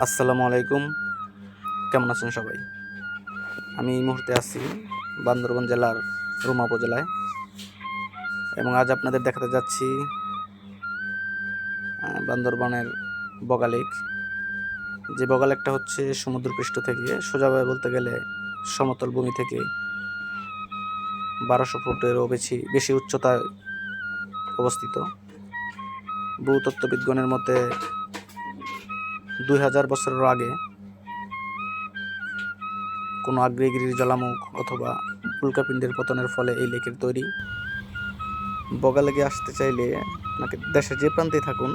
আসসালামু আলাইকুম। কেমন আছেন সবাই? আমি এই মুহূর্তে আছি বান্দরবান জেলার রুমা উপজেলায় এবং আজ আপনাদের দেখাতে যাচ্ছি বান্দরবানের বগা লেক। যে বগা লেকটা হচ্ছে সমুদ্রপৃষ্ঠ থেকে সোজাভাবে বলতে গেলে সমতল ভূমি থেকে 1200 ফুটেরও বেশি উচ্চতায় অবস্থিত। ভূতত্ত্ববিদগণের মতে 2000 বছরেরও আগে কোনো আগ্নেয়গিরির জ্বালামুখ অথবা উল্কাপিণ্ডের পতনের ফলে এই লেকের তৈরি। বগা লেকে আসতে চাইলে আপনাকে দেশের যে প্রান্তেই থাকুন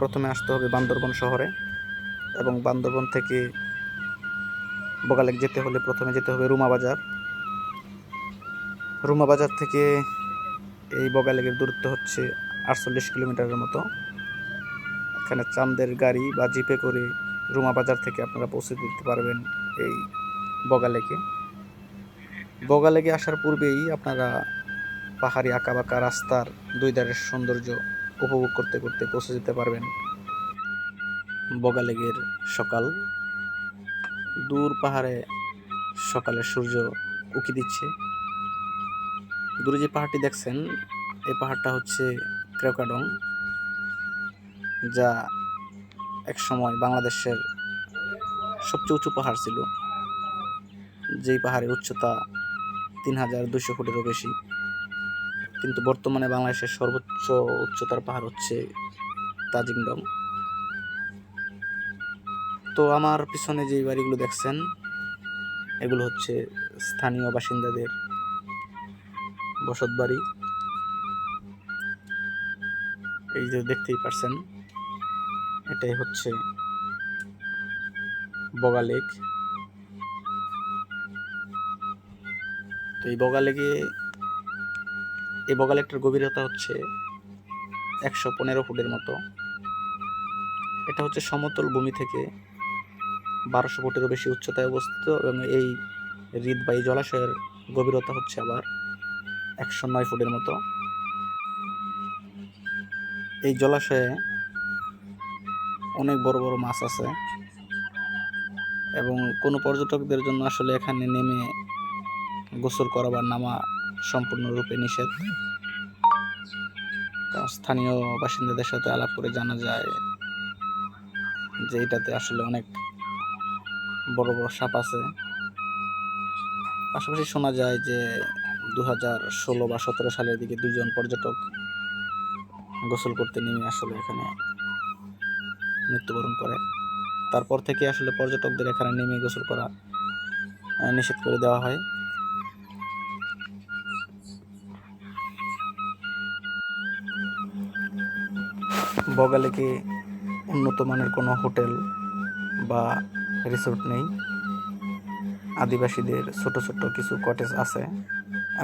প্রথমে আসতে হবে বান্দরবান শহরে, এবং বান্দরবান থেকে বগা লেক যেতে হলে প্রথমে যেতে হবে রুমা বাজার। রুমা বাজার থেকে এই বগা লেকের দূরত্ব হচ্ছে 48 কিলোমিটারের মতো। এখানে চান্দের গাড়ি বা জিপে করে রুমা বাজার থেকে আপনারা পৌঁছে দিতে পারবেন এই বগা লেকে। বগা লেকে আসার পূর্বেই আপনারা পাহাড়ি আঁকাবাঁকা রাস্তার দুই ধারের সৌন্দর্য উপভোগ করতে করতে পৌঁছে যেতে পারবেন বগা লেকের সকাল। দূর পাহাড়ে সকালের সূর্য উঁকি দিচ্ছে। দূরে যে পাহাড়টি দেখছেন এই পাহাড়টা হচ্ছে ক্রেওকাডং, যা একসময় বাংলাদেশের সবচেয়ে উঁচু পাহাড় ছিল, যেই পাহাড়ের উচ্চতা 3200 ফুটেরও বেশি। কিন্তু বর্তমানে বাংলাদেশের সর্বোচ্চ উচ্চতার পাহাড় হচ্ছে তাজিংডং। তো আমার পিছনে যে বাড়িগুলো দেখছেন এগুলো হচ্ছে স্থানীয় বাসিন্দাদের বসত বাড়ি। এই যে দেখতেই পারছেন এটাই হচ্ছে বগা লেক। তো এই বগা লেকটার গভীরতা হচ্ছে 115 ফুটের মতো। এটা হচ্ছে সমতল ভূমি থেকে 1200 ফুটেরও বেশি উচ্চতায় অবস্থিত, এবং এই হ্রদ বা এই জলাশয়ের গভীরতা হচ্ছে আবার 109 ফুটের মতো। এই জলাশয়ে অনেক বড় বড় মাছ আছে, এবং কোনো পর্যটকদের জন্য আসলে এখানে নেমে গোসল করা বা নামা সম্পূর্ণরূপে নিষেধ। কারণ স্থানীয় বাসিন্দাদের সাথে আলাপ করে জানা যায় যে এটাতে আসলে অনেক বড় বড় সাপ আছে। পাশাপাশি শোনা যায় যে 2016 বা 17 সালের দিকে 2জন পর্যটক গোসল করতে নেমে আসলে এখানে মৃত্যুবরণ করে। তারপর থেকে আসলে পর্যটকদের এখানে নেমে গোসল করা নিষেধ করে দেওয়া হয়। বগা লেকে উন্নত মানের কোনো হোটেল বা রিসোর্ট নেই। আদিবাসীদের ছোট ছোট কিছু কটেজ আছে,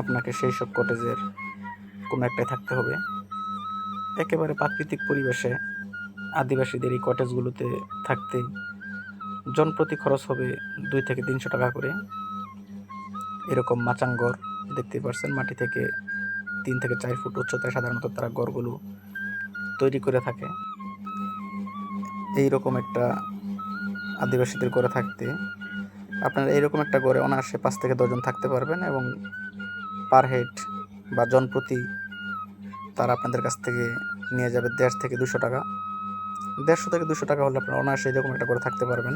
আপনাকে সেই সব কটেজের কোনো একটাই থাকতে হবে। একেবারে প্রাকৃতিক পরিবেশে আদিবাসীদের এই কটেজগুলোতে থাকতে জনপ্রতি খরচ হবে 2 থেকে 300 টাকা করে। এরকম মাচাংঘর দেখতে পারছেন, মাটি থেকে 3 থেকে 4 ফুট উচ্চতায় সাধারণত তারা ঘরগুলো তৈরি করে থাকে। এইরকম একটা আদিবাসীদের ঘরে থাকতে আপনারা এইরকম একটা ঘরে অনায়াসে 5 থেকে 10 জন থাকতে পারবেন, এবং পার হেড বা জনপ্রতি তারা আপনাদের কাছ থেকে নিয়ে যাবে 150 থেকে 200 টাকা। 150 থেকে 200 টাকা হলে আপনারা অনায়াসে এরকম একটা ঘরে থাকতে পারবেন।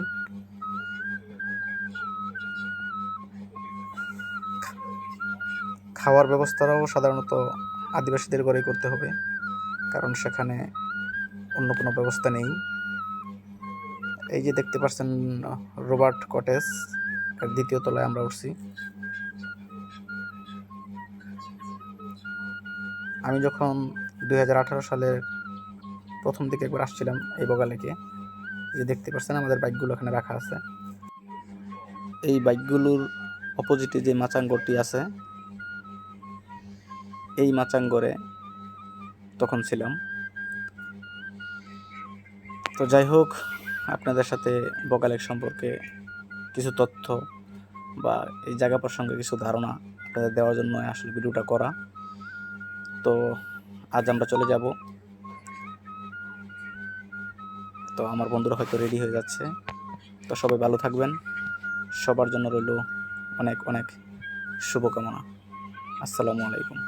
খাওয়ার ব্যবস্থাটাও সাধারণত আদিবাসীদের ঘরেই করতে হবে, কারণ সেখানে অন্য কোনো ব্যবস্থা নেই। এই যে দেখতে পাচ্ছেন রবার্ট কটেজ, এর 2য় তলায় আমরা উঠছি। আমি যখন 2018 সালে প্রথম দিকে একবার আসছিলাম এই বগা লেকে, যে দেখতে পাচ্ছেন আমাদের বাইকগুলো এখানে রাখা আছে। এই বাইকগুলোর অপোজিটে যে মাচাংঘরটি আছে এই মাচাংঘরে তখন ছিলাম। তো যাই হোক, আপনাদের সাথে বগা লেক সম্পর্কে কিছু তথ্য বা এই জায়গা প্রসঙ্গে কিছু ধারণা আপনাদের দেওয়ার জন্য আসলে ভিডিওটা করা। তো আজ আমরা চলে যাব। তো আমার বন্ধুরা হয়তো রেডি হয়ে যাচ্ছে। তো সবাই ভালো থাকবেন, সবার জন্য রইল অনেক অনেক শুভকামনা। আসসালামু আলাইকুম।